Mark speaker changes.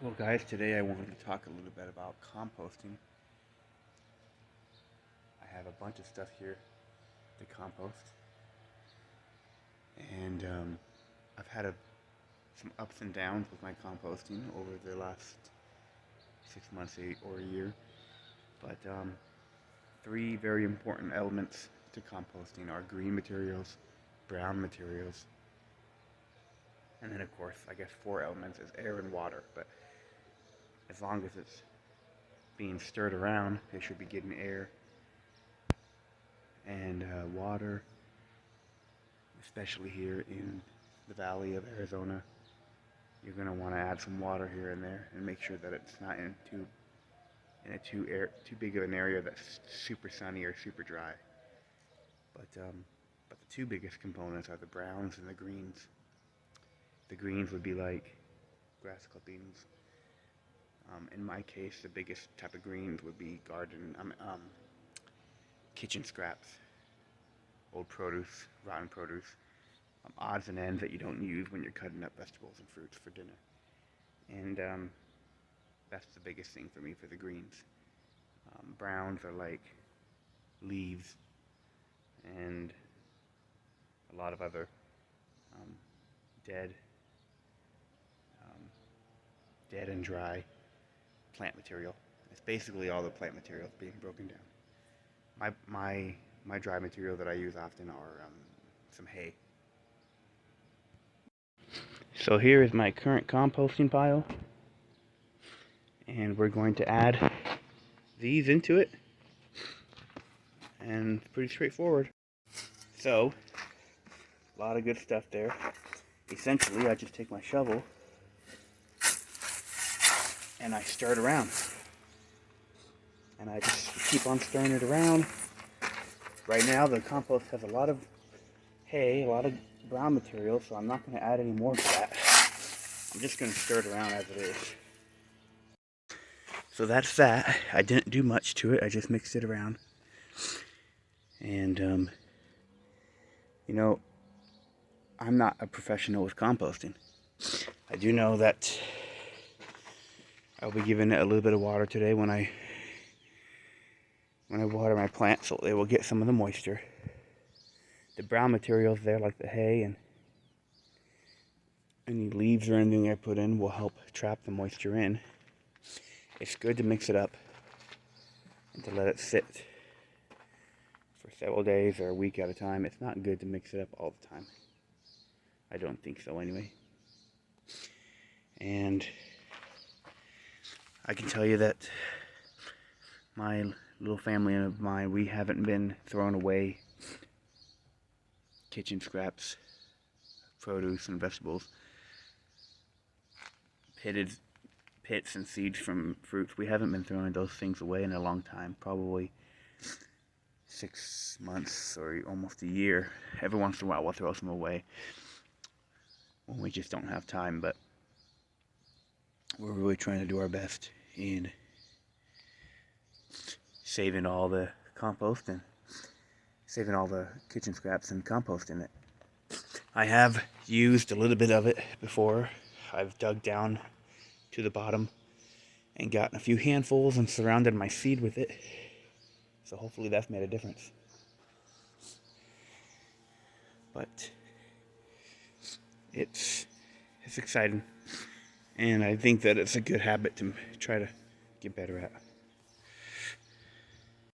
Speaker 1: Well, guys, today I wanted to talk a little bit about composting. I have a bunch of stuff here to compost, and I've had some ups and downs with my composting over the last 6 months, or a year. But three very important elements to composting are green materials, brown materials, and then, of course, I guess four elements is air and water. But as long as it's being stirred around, it should be getting air and water, especially here in the valley of Arizona. You're going to want to add some water here and there and make sure that it's not in too big of an area that's super sunny or super dry. But the two biggest components are the browns and the greens. The greens would be like grass clippings. In my case, the biggest type of greens would be kitchen scraps, old produce, rotten produce, odds and ends that you don't use when you're cutting up vegetables and fruits for dinner. And that's the biggest thing for me for the greens. Browns are like leaves and a lot of other dead and dry plant material. It's basically all the plant materials being broken down. My dry material that I use often are some hay. So here is my current composting pile, and we're going to add these into it, and it's pretty straightforward. So, a lot of good stuff there. Essentially, I just take my shovel and I stir it around, and I just keep on stirring it around. Right now, the compost has a lot of hay, a lot of brown material, so I'm not going to add any more to that. I'm just going to stir it around as it is. So that's that. I didn't do much to it. I just mixed it around. And, I'm not a professional with composting. I do know that I'll be giving it a little bit of water today when I water my plants, so they will get some of the moisture. The brown materials there, like the hay and any leaves or anything I put in, will help trap the moisture in. It's good to mix it up and to let it sit for several days or a week at a time. It's not good to mix it up all the time. I don't think so anyway. And I can tell you that my little family of mine, we haven't been throwing away kitchen scraps, produce and vegetables, pits and seeds from fruits. We haven't been throwing those things away in a long time, probably 6 months or almost a year. Every once in a while we'll throw some away when we just don't have time, but we're really trying to do our best in saving all the compost and saving all the kitchen scraps and composting it. I have used a little bit of it before. I've dug down to the bottom and gotten a few handfuls and surrounded my seed with it. So hopefully that's made a difference. But it's exciting, and I think that it's a good habit to try to get better at.